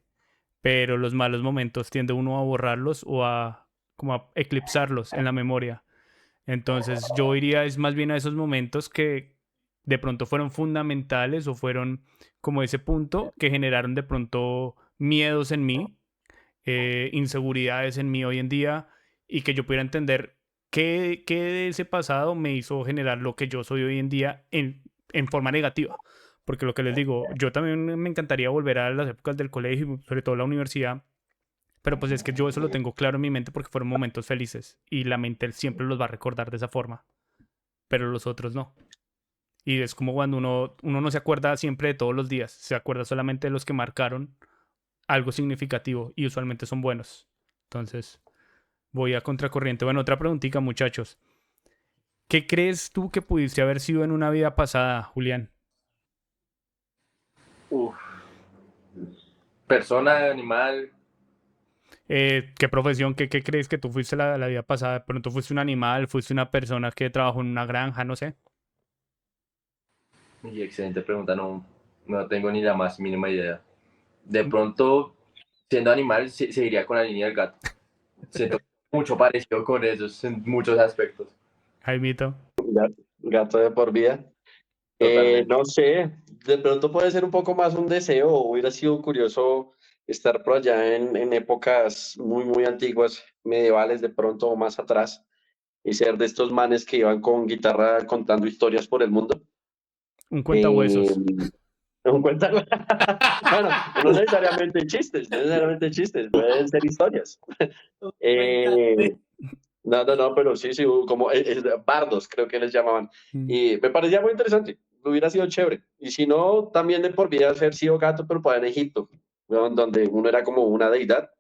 pero los malos momentos tiende uno a borrarlos o a como a eclipsarlos en la memoria. Entonces yo iría es más bien a esos momentos que de pronto fueron fundamentales o fueron como ese punto que generaron de pronto miedos en mí, inseguridades en mí hoy en día y que yo pudiera entender qué de ese pasado me hizo generar lo que yo soy hoy en día en forma negativa. Porque lo que les digo, yo también me encantaría volver a las épocas del colegio, sobre todo la universidad, pero pues es que yo eso lo tengo claro en mi mente porque fueron momentos felices y la mente siempre los va a recordar de esa forma, pero los otros no. Y es como cuando uno no se acuerda siempre de todos los días, se acuerda solamente de los que marcaron algo significativo y usualmente son buenos. Entonces, voy a contracorriente. Bueno, otra preguntita, muchachos. ¿Qué crees tú que pudiste haber sido en una vida pasada, Julián? Uf. Persona, animal. ¿Qué profesión, qué crees que tú fuiste la vida pasada? De pronto fuiste un animal, fuiste una persona que trabajó en una granja, no sé. Y excelente pregunta, no tengo ni la más mínima idea. De pronto, siendo animal, se iría con la línea del gato. Siento mucho parecido con esos en muchos aspectos. Jaimito. Gato de por vida. Totalmente. No sé, de pronto puede ser un poco más un deseo, hubiera sido curioso estar por allá en épocas muy, muy antiguas, medievales de pronto o más atrás, y ser de estos manes que iban con guitarra contando historias por el mundo. Un Eh, cuentahuesos. un cuento, bueno, no necesariamente chistes, no necesariamente chistes, pueden ser historias. Eh, no, pero sí, como bardos, creo que les llamaban. Mm. Y me parecía muy interesante, hubiera sido chévere. Y si no, también de por vida haber sido gato, pero para en Egipto, ¿no? Donde uno era como una deidad,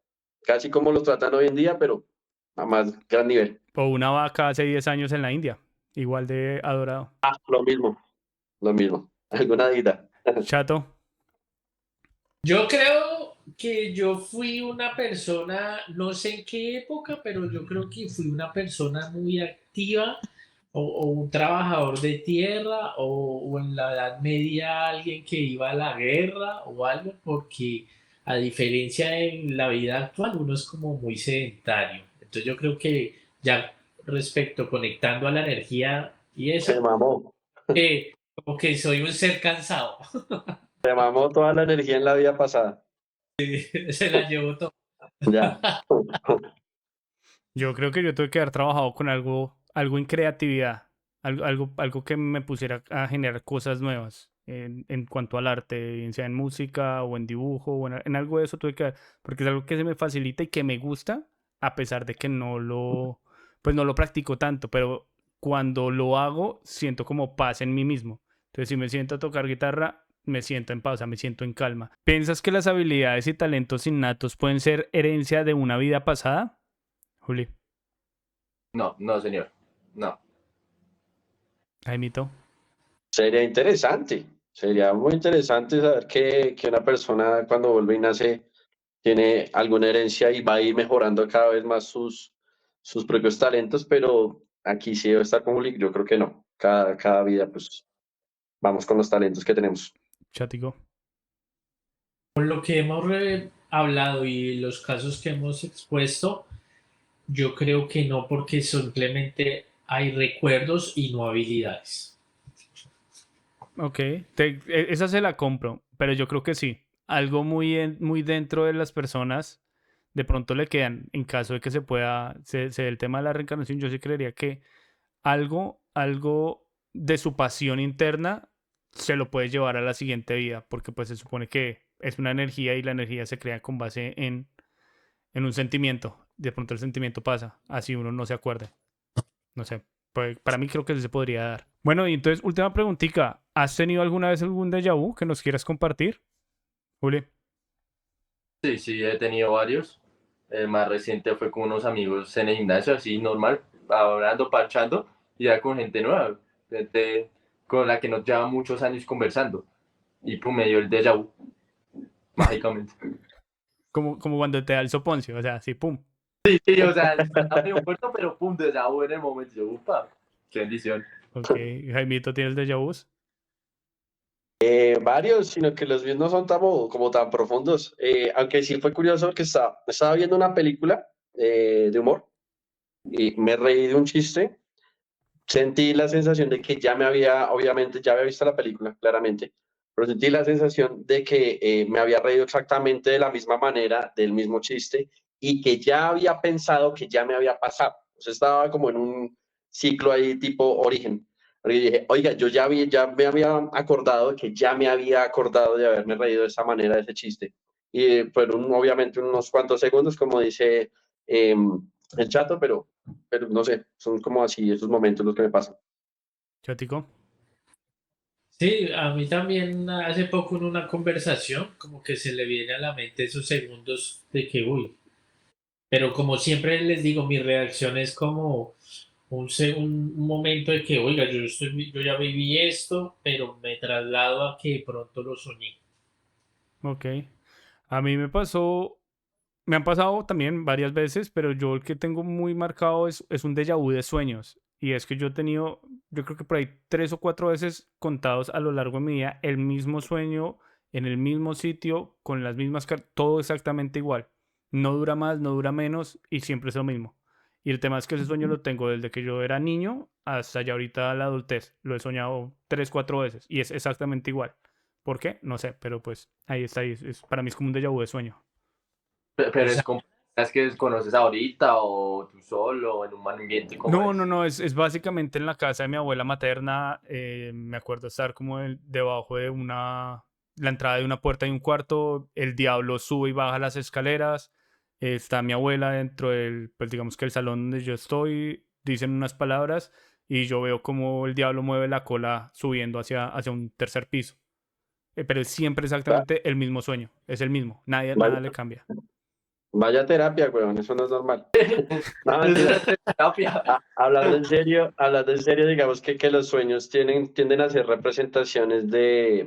casi como los tratan hoy en día, pero a más gran nivel. O una vaca hace 10 años en la India. Igual de adorado. Lo mismo, lo mismo, alguna deidad. Chato. Yo creo que yo fui una persona, no sé en qué época, pero yo creo que fui una persona muy activa o un trabajador de tierra o en la Edad Media alguien que iba a la guerra o algo, porque a diferencia en la vida actual uno es como muy sedentario. Entonces yo creo que ya respecto conectando a la energía y Se eso, mamó, como que soy un ser cansado, se mamó toda la energía en la vida pasada. se la llevo todo. Ya. Yo creo que yo tuve que haber trabajado con algo en creatividad. Algo que me pusiera a generar cosas nuevas en cuanto al arte, bien sea en música o en dibujo o en algo de eso tuve que porque es algo que se me facilita y que me gusta, a pesar de que pues no lo practico tanto, pero cuando lo hago siento como paz en mí mismo. Entonces, si me siento a tocar guitarra, me siento en pausa, me siento en calma. ¿Piensas que las habilidades y talentos innatos pueden ser herencia de una vida pasada, Juli? No, señor. No. Jaimito. Sería muy interesante saber que una persona cuando vuelve y nace tiene alguna herencia y va a ir mejorando cada vez más sus propios talentos, pero aquí sí debe estar con Juli, yo creo que no. Cada vida, pues vamos con los talentos que tenemos. Chático. Con lo que hemos hablado y los casos que hemos expuesto, yo creo que no, porque simplemente hay recuerdos y no habilidades. Ok, esa se la compro, pero yo creo que sí. Algo muy dentro de las personas, de pronto le quedan, en caso de que se dé el tema de la reencarnación, yo sí creería que algo de su pasión interna se lo puede llevar a la siguiente vida, porque pues se supone que es una energía y la energía se crea con base en un sentimiento. De pronto el sentimiento pasa, así uno no se acuerde. No sé, pues para mí creo que se podría dar. Bueno, y entonces, última preguntita. ¿Has tenido alguna vez algún déjà vu que nos quieras compartir, Juli? Sí, he tenido varios. El más reciente fue con unos amigos en el gimnasio, así normal, hablando, parchando, y ya con gente nueva, gente con la que nos lleva muchos años conversando. Y pum, me dio el déjà vu, mágicamente. Como cuando te da el soponcio, o sea, así, pum. Sí, o sea, estaba medio muerto, pero pum, déjà vu en el momento. Yo, upa, qué bendición. Ok, Jaimito tiene el déjà vu. Varios, sino que los míos no son como tan profundos. Aunque sí fue curioso que estaba viendo una película de humor y me reí de un chiste. Sentí la sensación de que obviamente ya había visto la película, claramente, pero sentí la sensación de que me había reído exactamente de la misma manera, del mismo chiste, y que ya había pensado que ya me había pasado. O sea, estaba como en un ciclo ahí tipo origen. Porque dije, oiga, ya me había acordado que ya me había acordado de haberme reído de esa manera de ese chiste. Y fueron obviamente unos cuantos segundos, como dice el chato, pero no sé, son como así esos momentos los que me pasan. Chatico. Sí, a mí también hace poco en una conversación como que se le viene a la mente esos segundos de que, uy, pero como siempre les digo, mi reacción es como un momento de que, oiga, yo ya viví esto, pero me traslado a que de pronto lo soñé. Ok. A mí me han pasado también varias veces, pero yo el que tengo muy marcado es un déjà vu de sueños. Y es que yo he tenido, yo creo que por ahí 3 o 4 veces contados a lo largo de mi vida, el mismo sueño, en el mismo sitio, con las mismas cartas, todo exactamente igual. No dura más, no dura menos y siempre es lo mismo. Y el tema es que ese sueño lo tengo desde que yo era niño hasta ya ahorita la adultez. Lo he soñado 3, 4 veces y es exactamente igual. ¿Por qué? No sé, pero pues ahí está. Para mí es como un déjà vu de sueño. Pero Esa- es como las que conoces ahorita o tú solo en un ambiente como No, no, es. no, es básicamente en la casa de mi abuela materna. Me acuerdo estar como debajo de la entrada de una puerta de un cuarto. El diablo sube y baja las escaleras. Está mi abuela dentro pues digamos que el salón donde yo estoy. Dicen unas palabras y yo veo como el diablo mueve la cola subiendo hacia un tercer piso. Pero es siempre Va- exactamente el mismo sueño. Es el mismo. Vaya, Nada le cambia. vaya terapia, weón, eso no es normal. No, Es mentira. una terapia. Hablando en serio, digamos que los sueños tienden a ser representaciones de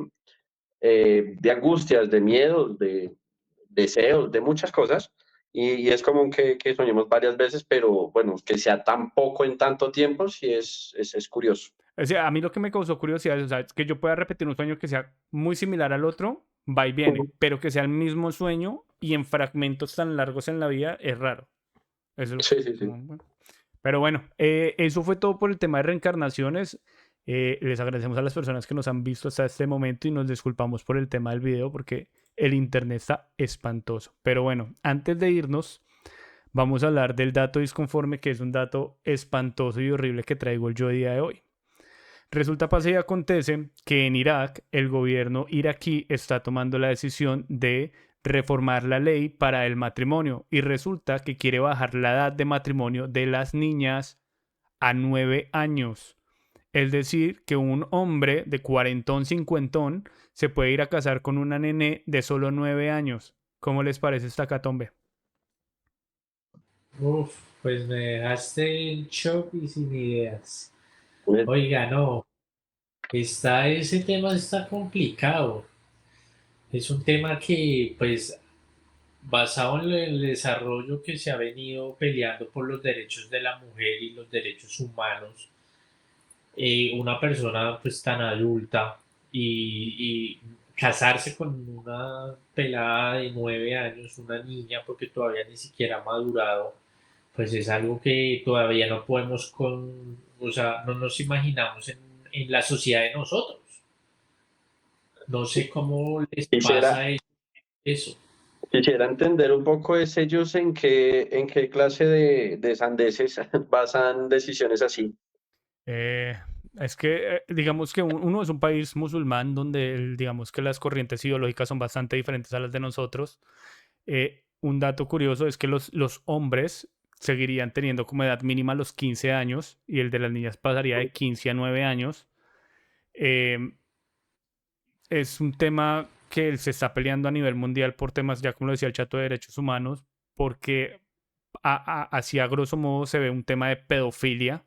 angustias, de miedos, de deseos, de muchas cosas. Y es común que soñemos varias veces, pero bueno, que sea tan poco en tanto tiempo, sí es curioso. O sea, a mí lo que me causó curiosidad es, o sea, es que yo pueda repetir un sueño que sea muy similar al otro, va y Ujú. viene, pero que sea el mismo sueño y en fragmentos tan largos en la vida es raro. Eso es lo que, Sí, sí, sí. bueno. Pero bueno, eso fue todo por el tema de reencarnaciones. Les agradecemos a las personas que nos han visto hasta este momento y nos disculpamos por el tema del video porque el internet está espantoso. Pero bueno, antes de irnos, vamos a hablar del dato disconforme, que es un dato espantoso y horrible que traigo el yo día de hoy. Resulta, pasa y acontece que en Irak el gobierno iraquí está tomando la decisión de reformar la ley para el matrimonio y resulta que quiere bajar la edad de matrimonio de las niñas a 9 años. Es decir, que un hombre de cuarentón, cincuentón se puede ir a casar con una nene de solo 9 años. ¿Cómo les parece esta catombe? Uf, pues me dejaste en shock y sin ideas. Oiga, no, ese tema está complicado. Es un tema que, pues, basado en el desarrollo que se ha venido peleando por los derechos de la mujer y los derechos humanos, una persona pues tan adulta y casarse con una pelada de 9 años, una niña, porque todavía ni siquiera ha madurado, pues es algo que todavía no podemos o sea, no nos imaginamos en la sociedad de nosotros. No sé cómo les Quisiera, pasa eso. quisiera entender un poco es ellos en qué clase de sandeces basan decisiones así. Eh, es que digamos que uno es un país musulmán donde digamos que las corrientes ideológicas son bastante diferentes a las de nosotros. Un dato curioso es que los hombres seguirían teniendo como edad mínima los 15 años y el de las niñas pasaría de 15 a 9 años. Eh, es un tema que se está peleando a nivel mundial por temas, ya como lo decía el chato, de derechos humanos, porque así a grosso modo se ve un tema de pedofilia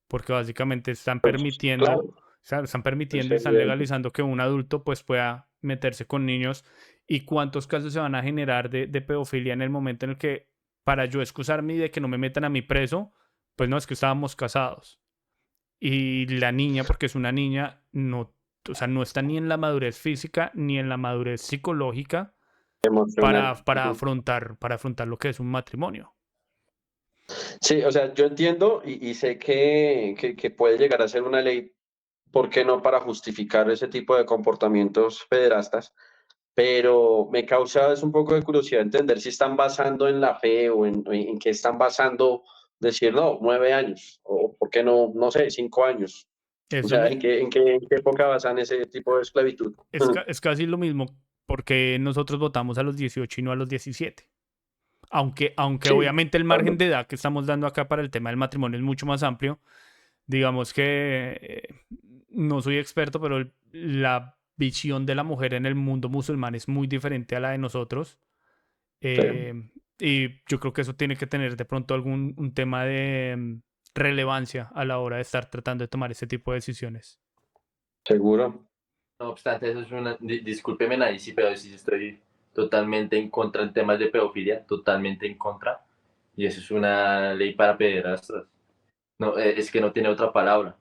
porque básicamente están Pues, permitiendo, o claro, sea, están permitiendo y es están evidente. legalizando que un adulto pues pueda meterse con niños y cuántos casos se van a generar de pedofilia en el momento en el que para yo excusarme y de que no me metan a mi preso, pues no, es que estábamos casados. Y la niña, porque es una niña, no, o sea, no está ni en la madurez física ni en la madurez psicológica Emocional. Ujú. para afrontar lo que es un matrimonio. Sí, o sea, yo entiendo y sé que puede llegar a ser una ley, ¿por qué no para justificar ese tipo de comportamientos pederastas? Pero me causa es un poco de curiosidad entender si están basando en la fe o en qué están basando decir, no, 9 años, o por qué no, no sé, 5 años. O Eso sea, es, ¿en qué época basan ese tipo de esclavitud? es casi lo mismo porque nosotros votamos a los 18 y no a los 17. Aunque Sí, obviamente el margen claro. de edad que estamos dando acá para el tema del matrimonio es mucho más amplio. Digamos que no soy experto, pero la visión de la mujer en el mundo musulmán es muy diferente a la de nosotros. Sí, Eh, y yo creo que eso tiene que tener de pronto un tema de relevancia a la hora de estar tratando de tomar ese tipo de decisiones. seguro. No obstante, eso es una, discúlpeme Nancy, pero sí estoy totalmente en contra en temas de pedofilia, totalmente en contra. Y eso es una ley para pederastas. No, es que no tiene otra palabra.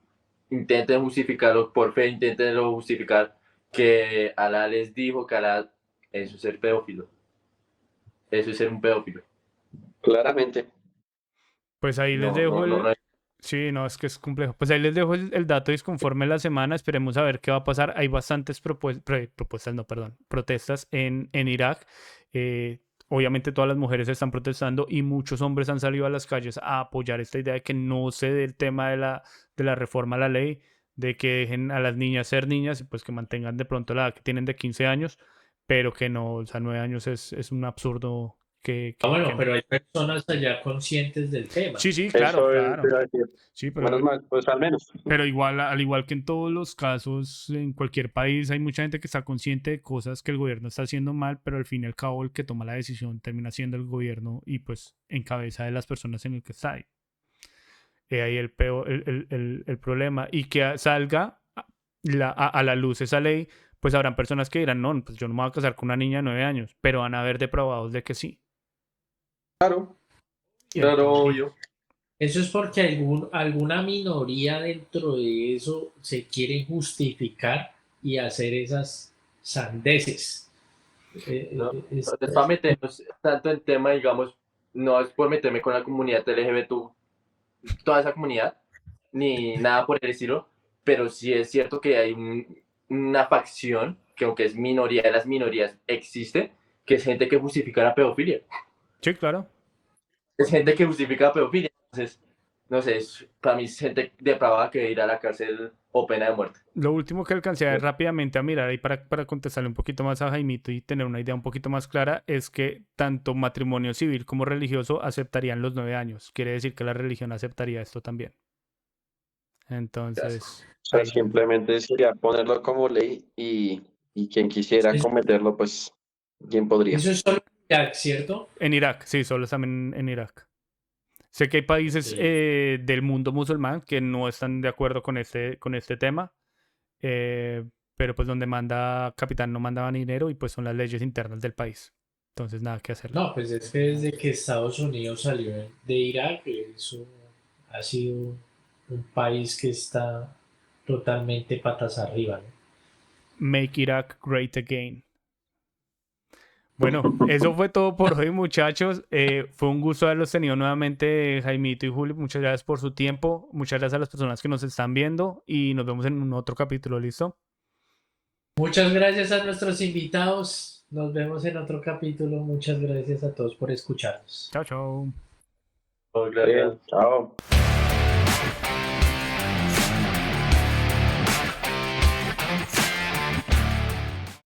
Intenten justificarlo por fe, intenten justificar que Alá les dijo que Alá, eso es ser pedófilo. Eso es ser un pedófilo. Claramente. Pues ahí les No, dejo no, no, no. el... Sí, no, es que es complejo. Pues ahí les dejo el dato disconforme la semana. Esperemos a ver qué va a pasar. Hay bastantes propuestas, no, perdón, protestas en Irak. Obviamente todas las mujeres están protestando y muchos hombres han salido a las calles a apoyar esta idea de que no se dé el tema de la reforma a la ley, de que dejen a las niñas ser niñas y pues que mantengan de pronto la edad que tienen de 15 años, pero que no, o sea, 9 años es un absurdo Bueno, que no. pero hay personas allá conscientes del tema. Sí, sí, claro, Eso es, te claro. iba a decir. Sí, Menos mal, pues al menos. pero igual, al igual que en todos los casos, en cualquier país hay mucha gente que está consciente de cosas que el gobierno está haciendo mal, pero al fin y al cabo el que toma la decisión termina siendo el gobierno y pues en cabeza de las personas en el que está ahí. Ahí el problema. Y que salga a la luz esa ley, pues habrán personas que dirán, no, pues yo no me voy a casar con una niña de 9 años, pero van a haber deprobados de que sí. Claro, claro, Entonces, obvio. Eso es porque alguna minoría dentro de eso se quiere justificar y hacer esas sandeces. No, no es para meternos tanto en tema, digamos, no es por meterme con la comunidad LGBT, toda esa comunidad, ni nada por el estilo, pero sí es cierto que hay una facción que aunque es minoría de las minorías, existe, que es gente que justifica la pedofilia. sí, claro. Es gente que justifica la pedofilia. Entonces, no sé, para mí es gente depravada que ir a la cárcel o pena de muerte. Lo último que alcancé a ver rápidamente a mirar ahí para contestarle un poquito más a Jaimito y tener una idea un poquito más clara es que tanto matrimonio civil como religioso aceptarían los 9 años. Quiere decir que la religión aceptaría esto también. Entonces, O sea, ahí. simplemente sería ponerlo como ley y quien quisiera Eso, cometerlo, pues, bien podría. eso es solo Irak, ¿cierto? En Irak, sí, solo están en Irak. Sé que hay países del mundo musulmán que no están de acuerdo con este tema, eh, pero pues donde manda capitán no mandaba dinero y pues son las leyes internas del país. Entonces, nada que hacerle. No, pues es que desde que Estados Unidos salió de Irak, eso ha sido un país que está totalmente patas arriba, ¿no? Make Iraq great again. Bueno, eso fue todo por hoy, muchachos. Fue un gusto haberlos tenido nuevamente, Jaimito y Julio. Muchas gracias por su tiempo. Muchas gracias a las personas que nos están viendo y nos vemos en un otro capítulo. ¿Listo? Muchas gracias a nuestros invitados. Nos vemos en otro capítulo. Muchas gracias a todos por escucharnos. Chao, chao. Oh, gracias. Bien, chao.